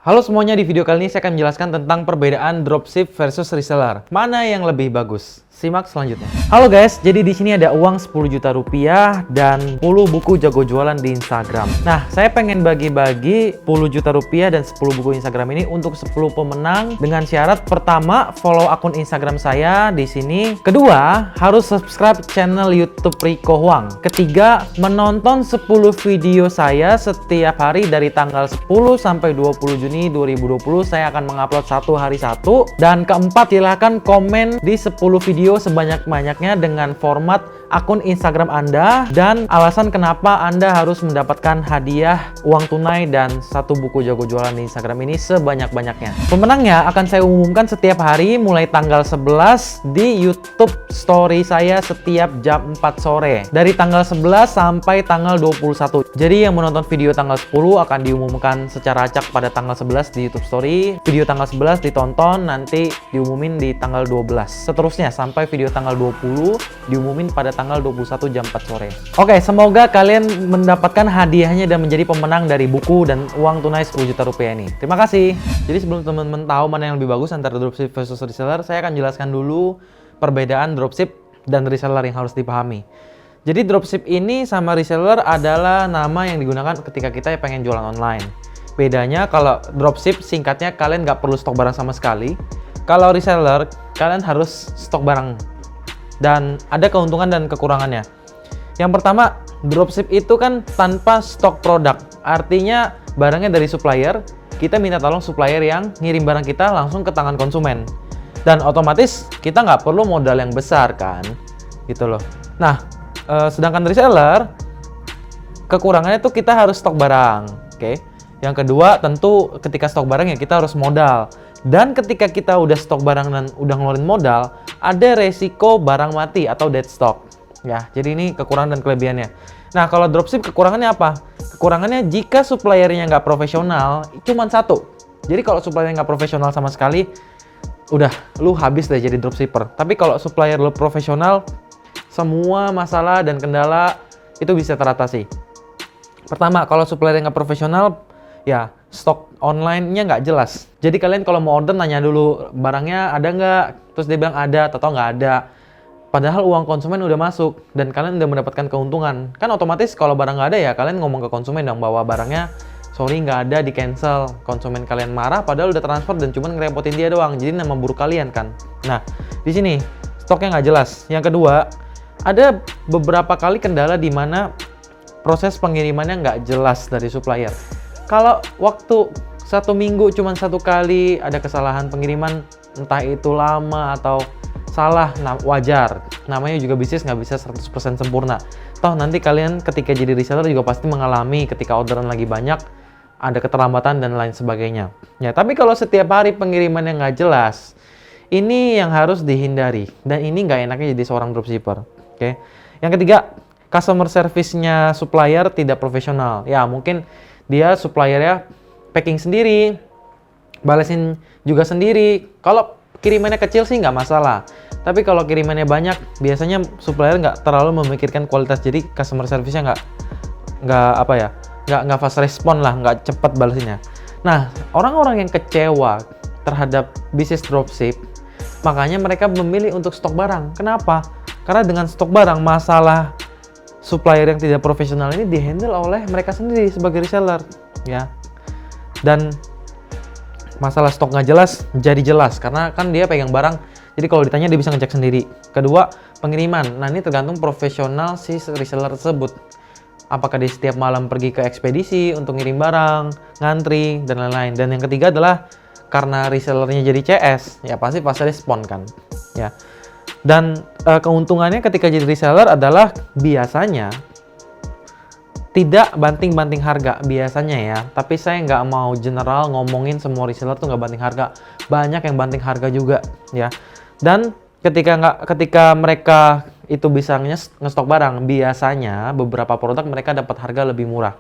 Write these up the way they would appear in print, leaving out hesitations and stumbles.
Halo semuanya, di video kali ini saya akan menjelaskan tentang perbedaan dropship versus reseller. Mana yang lebih bagus? Simak selanjutnya. Halo guys, jadi di sini ada uang 10 juta rupiah dan 10 buku jago jualan di Instagram. Nah, saya pengen bagi-bagi 10 juta rupiah dan 10 buku Instagram ini untuk 10 pemenang dengan syarat pertama, follow akun Instagram saya di sini. Kedua, harus subscribe channel YouTube Rico Huang. Ketiga, menonton 10 video saya setiap hari dari tanggal 10 sampai 20 Juni 2020. Saya akan mengupload satu hari satu. Dan keempat, silahkan komen di 10 video sebanyak-banyaknya dengan format akun Instagram Anda dan alasan kenapa Anda harus mendapatkan hadiah uang tunai dan satu buku jago jualan di Instagram ini sebanyak-banyaknya. Pemenangnya akan saya umumkan setiap hari mulai tanggal 11 di YouTube story saya setiap jam 4 sore. Dari tanggal 11 sampai tanggal 21. Jadi yang menonton video tanggal 10 akan diumumkan secara acak pada tanggal 11 di YouTube story. Video tanggal 11 ditonton, nanti diumumin di tanggal 12. Seterusnya sampai video tanggal 20 diumumin pada tanggal 21 jam 4 sore. Oke, semoga kalian mendapatkan hadiahnya dan menjadi pemenang dari buku dan uang tunai 10 juta rupiah ini. Terima kasih. Jadi sebelum teman-teman tahu mana yang lebih bagus antara dropship versus reseller, saya akan jelaskan dulu perbedaan dropship dan reseller yang harus dipahami. Jadi dropship ini sama reseller adalah nama yang digunakan ketika kita pengen jualan online. Bedanya kalau dropship singkatnya kalian nggak perlu stok barang sama sekali. Kalau reseller kalian harus stok barang dan ada keuntungan dan kekurangannya. Yang pertama, dropship itu kan tanpa stok produk. Artinya barangnya dari supplier, kita minta tolong supplier yang ngirim barang kita langsung ke tangan konsumen. Dan otomatis kita nggak perlu modal yang besar kan, gitu loh. Nah, sedangkan reseller, kekurangannya tuh kita harus stok barang, oke? Yang kedua, tentu ketika stok barang ya kita harus modal. Dan ketika kita udah stok barang dan udah ngeluarin modal, ada resiko barang mati atau dead stock. Ya, jadi ini kekurangan dan kelebihannya. Nah, kalau dropship kekurangannya apa? Kekurangannya jika suppliernya nggak profesional, cuma satu. Jadi kalau suppliernya nggak profesional sama sekali, udah, lu habis deh jadi dropshipper. Tapi kalau supplier lu profesional, semua masalah dan kendala itu bisa teratasi. Pertama, kalau supplier nggak profesional, ya stok online-nya nggak jelas. Jadi kalian kalau mau order nanya dulu barangnya ada nggak, terus dia bilang ada atau nggak ada. Padahal uang konsumen udah masuk dan kalian udah mendapatkan keuntungan. Kan otomatis kalau barang nggak ada ya kalian ngomong ke konsumen dong bahwa barangnya sorry nggak ada, di cancel. Konsumen kalian marah padahal udah transfer dan cuma ngerepotin dia doang. Jadi nama buruk kalian kan. Nah di sini stoknya nggak jelas. Yang kedua, ada beberapa kali kendala di mana proses pengirimannya nggak jelas dari supplier. Kalau waktu 1 minggu cuma 1 kali ada kesalahan pengiriman, entah itu lama atau salah, wajar. Namanya juga bisnis, nggak bisa 100% sempurna. Toh nanti kalian ketika jadi reseller juga pasti mengalami ketika orderan lagi banyak, ada keterlambatan dan lain sebagainya. Ya, tapi kalau setiap hari pengirimannya nggak jelas, ini yang harus dihindari. Dan ini nggak enaknya jadi seorang dropshipper. Oke. Yang ketiga, customer service-nya supplier tidak profesional. Ya, mungkin dia suppliernya packing sendiri, balesin juga sendiri. Kalau kirimannya kecil sih nggak masalah. Tapi kalau kirimannya banyak, biasanya supplier nggak terlalu memikirkan kualitas. Jadi customer service-nya nggak fast respon lah, nggak cepat balesinnya. Nah, orang-orang yang kecewa terhadap bisnis dropship, makanya mereka memilih untuk stok barang. Kenapa? Karena dengan stok barang, masalah supplier yang tidak profesional ini dihandle oleh mereka sendiri sebagai reseller, ya. Dan masalah stok nggak jelas jadi jelas karena kan dia pegang barang. Jadi kalau ditanya dia bisa ngecek sendiri. Kedua, pengiriman. Nah ini tergantung profesional si reseller tersebut. Apakah dia setiap malam pergi ke ekspedisi untuk ngirim barang, ngantri dan lain-lain. Dan yang ketiga adalah karena resellernya jadi CS, ya pasti respon kan, ya. Dan keuntungannya ketika jadi reseller adalah biasanya tidak banting-banting harga biasanya ya. Tapi saya nggak mau general ngomongin semua reseller tuh nggak banting harga. Banyak yang banting harga juga ya. Dan ketika mereka itu bisa ngestok barang, biasanya beberapa produk mereka dapat harga lebih murah.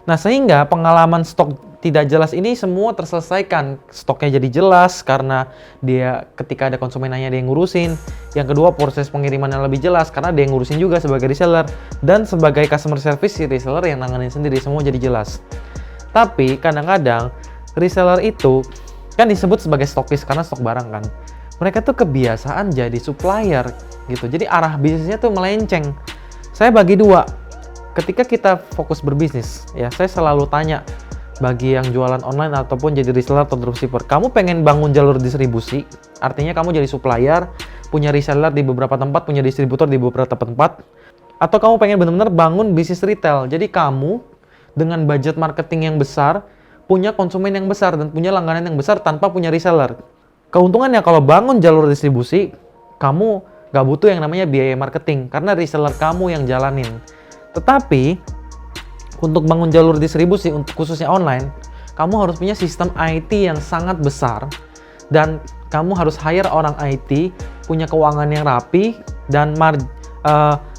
Nah, sehingga pengalaman stok tidak jelas ini semua terselesaikan. Stoknya jadi jelas karena dia ketika ada konsumen nanya dia yang ngurusin. Yang kedua, proses pengirimannya lebih jelas karena dia yang ngurusin juga sebagai reseller. Dan sebagai customer service, si reseller yang nanganin sendiri, semua jadi jelas. Tapi kadang-kadang reseller itu kan disebut sebagai stokis karena stok barang kan. Mereka tuh kebiasaan jadi supplier gitu. Jadi arah bisnisnya tuh melenceng. Saya bagi dua. Ketika kita fokus berbisnis, ya saya selalu tanya bagi yang jualan online ataupun jadi reseller atau dropshipper, kamu pengen bangun jalur distribusi, artinya kamu jadi supplier, punya reseller di beberapa tempat, punya distributor di beberapa tempat, atau kamu pengen benar-benar bangun bisnis retail. Jadi kamu dengan budget marketing yang besar, punya konsumen yang besar dan punya langganan yang besar tanpa punya reseller. Keuntungannya kalau bangun jalur distribusi, kamu nggak butuh yang namanya biaya marketing karena reseller kamu yang jalanin. Tetapi untuk bangun jalur distribusi untuk khususnya online, kamu harus punya sistem IT yang sangat besar dan kamu harus hire orang IT, punya keuangan yang rapi dan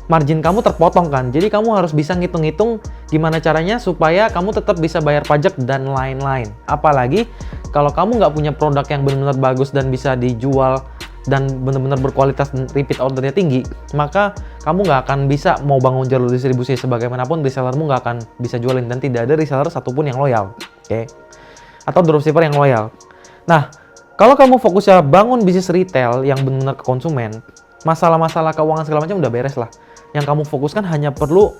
margin kamu terpotong kan. Jadi kamu harus bisa ngitung-ngitung gimana caranya supaya kamu tetap bisa bayar pajak dan lain-lain. Apalagi kalau kamu nggak punya produk yang benar-benar bagus dan bisa dijual dan benar-benar berkualitas dan repeat ordernya tinggi, maka kamu nggak akan bisa mau bangun jalur distribusi sebagaimanapun resellermu nggak akan bisa jualin dan tidak ada reseller satupun yang loyal, oke? Atau dropshipper yang loyal. Nah, kalau kamu fokusnya bangun bisnis retail yang benar-benar ke konsumen, masalah-masalah keuangan segala macam udah beres lah. Yang kamu fokuskan hanya perlu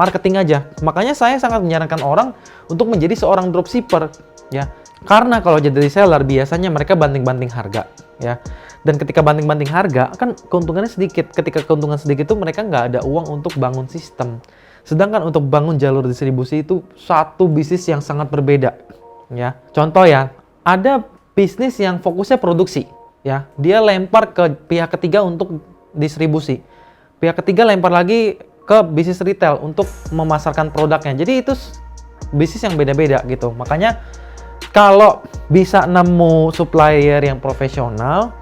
marketing aja. Makanya saya sangat menyarankan orang untuk menjadi seorang dropshipper, ya. Karena kalau jadi reseller biasanya mereka banting-banting harga, ya. Dan ketika banting-banting harga kan keuntungannya sedikit. Ketika keuntungan sedikit itu mereka nggak ada uang untuk bangun sistem. Sedangkan untuk bangun jalur distribusi itu satu bisnis yang sangat berbeda, ya. Contoh ya, ada bisnis yang fokusnya produksi, ya. Dia lempar ke pihak ketiga untuk distribusi. Pihak ketiga lempar lagi ke bisnis retail untuk memasarkan produknya. Jadi itu bisnis yang beda-beda gitu. Makanya kalau bisa nemu supplier yang profesional,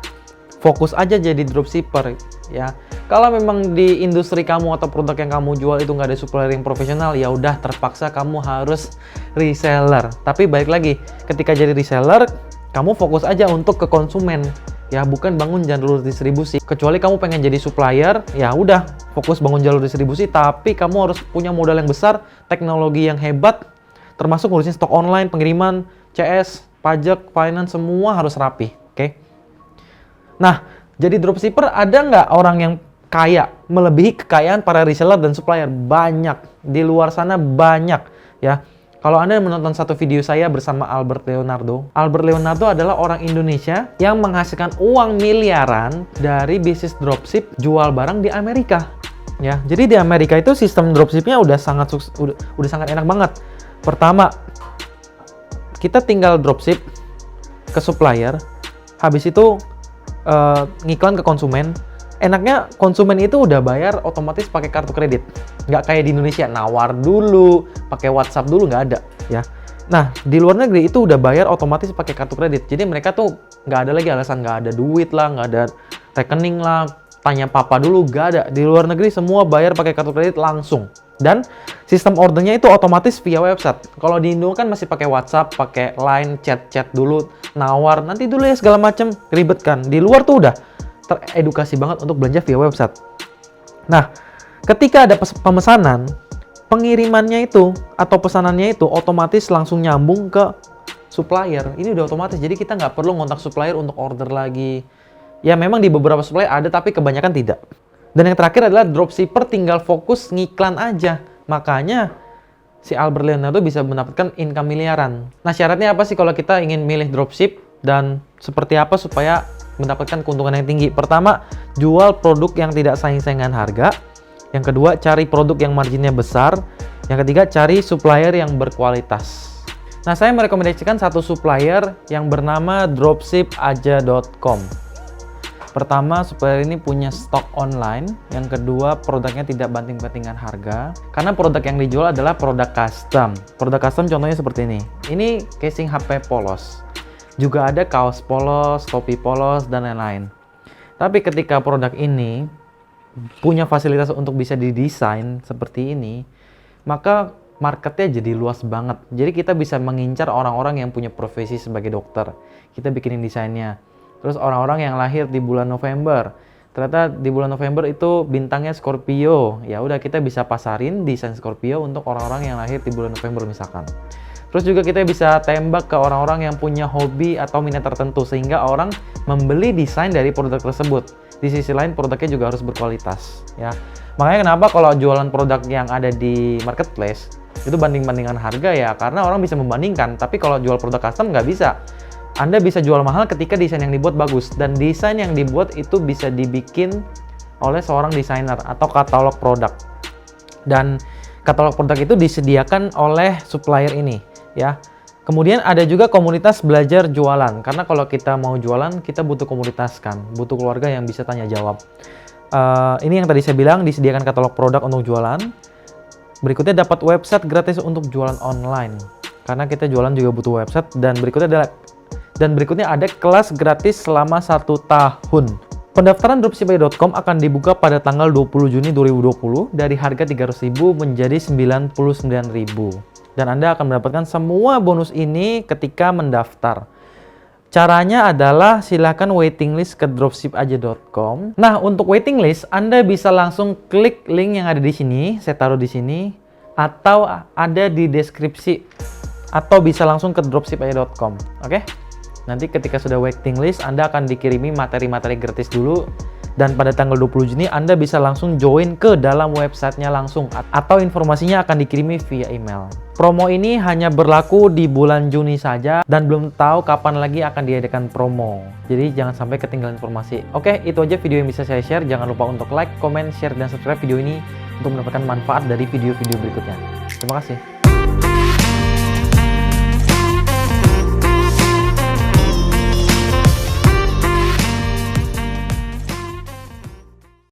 fokus aja jadi dropshipper, ya. Kalau memang di industri kamu atau produk yang kamu jual itu nggak ada supplier yang profesional, ya udah terpaksa kamu harus reseller. Tapi balik lagi, ketika jadi reseller, kamu fokus aja untuk ke konsumen, ya, bukan bangun jalur distribusi. Kecuali kamu pengen jadi supplier, ya udah fokus bangun jalur distribusi, tapi kamu harus punya modal yang besar, teknologi yang hebat, termasuk ngurusin stok online, pengiriman, CS, pajak, finance, semua harus rapi, oke? Nah, jadi dropshipper ada nggak orang yang kaya, melebihi kekayaan para reseller dan supplier? Banyak, di luar sana banyak, ya. Kalau Anda menonton satu video saya bersama Albert Leonardo adalah orang Indonesia yang menghasilkan uang miliaran dari bisnis dropship jual barang di Amerika. Ya, jadi di Amerika itu sistem dropshipnya udah sangat enak banget. Pertama, kita tinggal dropship ke supplier, habis itu ngiklan ke konsumen. Enaknya konsumen itu udah bayar otomatis pakai kartu kredit, nggak kayak di Indonesia nawar dulu, pakai WhatsApp dulu, nggak ada, ya. Nah, di luar negeri itu udah bayar otomatis pakai kartu kredit, jadi mereka tuh nggak ada lagi alasan nggak ada duit lah, nggak ada rekening lah, tanya papa dulu, nggak ada. Di luar negeri semua bayar pakai kartu kredit langsung, dan sistem ordernya itu otomatis via website. Kalau di Indo kan masih pakai WhatsApp, pakai Line, chat dulu, nawar, nanti dulu ya segala macam, ribet kan. Di luar tuh udah teredukasi banget untuk belanja via website. Nah, ketika ada pemesanan, pengirimannya itu atau pesanannya itu otomatis langsung nyambung ke supplier. Ini udah otomatis, jadi kita nggak perlu ngontak supplier untuk order lagi. Ya memang di beberapa supplier ada, tapi kebanyakan tidak. Dan yang terakhir adalah dropshipper tinggal fokus ngiklan aja. Makanya si Albert Leonardo bisa mendapatkan income miliaran. Nah, syaratnya apa sih kalau kita ingin milih dropship dan seperti apa supaya mendapatkan keuntungan yang tinggi? Pertama, jual produk yang tidak saing-saingan harga. Yang kedua, cari produk yang marginnya besar. Yang ketiga, cari supplier yang berkualitas. Nah, saya merekomendasikan satu supplier yang bernama dropshipaja.com. Pertama, supplier ini punya stok online. Yang kedua, produknya tidak banting-bantingan harga. Karena produk yang dijual adalah produk custom. Produk custom contohnya seperti ini. Ini casing HP polos. Juga ada kaos polos, topi polos, dan lain-lain. Tapi ketika produk ini punya fasilitas untuk bisa didesain seperti ini, maka marketnya jadi luas banget. Jadi kita bisa mengincar orang-orang yang punya profesi sebagai dokter. Kita bikinin desainnya. Terus orang-orang yang lahir di bulan November. Ternyata di bulan November itu bintangnya Scorpio. Ya udah, kita bisa pasarin desain Scorpio untuk orang-orang yang lahir di bulan November misalkan. Terus juga kita bisa tembak ke orang-orang yang punya hobi atau minat tertentu sehingga orang membeli desain dari produk tersebut. Di sisi lain produknya juga harus berkualitas ya. Makanya kenapa kalau jualan produk yang ada di marketplace itu banding-bandingan harga ya, karena orang bisa membandingkan. Tapi kalau jual produk custom nggak bisa. Anda bisa jual mahal ketika desain yang dibuat bagus, dan desain yang dibuat itu bisa dibikin oleh seorang desainer atau katalog produk. Dan katalog produk itu disediakan oleh supplier ini ya. Kemudian ada juga komunitas belajar jualan, karena kalau kita mau jualan kita butuh komunitas kan, butuh keluarga yang bisa tanya jawab. Ini yang tadi saya bilang, disediakan katalog produk untuk jualan. Berikutnya dapat website gratis untuk jualan online, karena kita jualan juga butuh website. Dan berikutnya ada kelas gratis selama 1 tahun. Pendaftaran dropship.com akan dibuka pada tanggal 20 Juni 2020 dari harga 300.000 menjadi 99.000. Dan Anda akan mendapatkan semua bonus ini ketika mendaftar. Caranya adalah silakan waiting list ke dropshipaja.com. Nah, untuk waiting list Anda bisa langsung klik link yang ada di sini, saya taruh di sini, atau ada di deskripsi, atau bisa langsung ke dropshipaja.com. Oke? Nanti ketika sudah waiting list, Anda akan dikirimi materi-materi gratis dulu. Dan pada tanggal 20 Juni Anda bisa langsung join ke dalam websitenya langsung, atau informasinya akan dikirimi via email. Promo ini hanya berlaku di bulan Juni saja dan belum tahu kapan lagi akan diadakan promo. Jadi jangan sampai ketinggalan informasi. Oke, itu aja video yang bisa saya share. Jangan lupa untuk like, comment, share, dan subscribe video ini untuk mendapatkan manfaat dari video-video berikutnya. Terima kasih.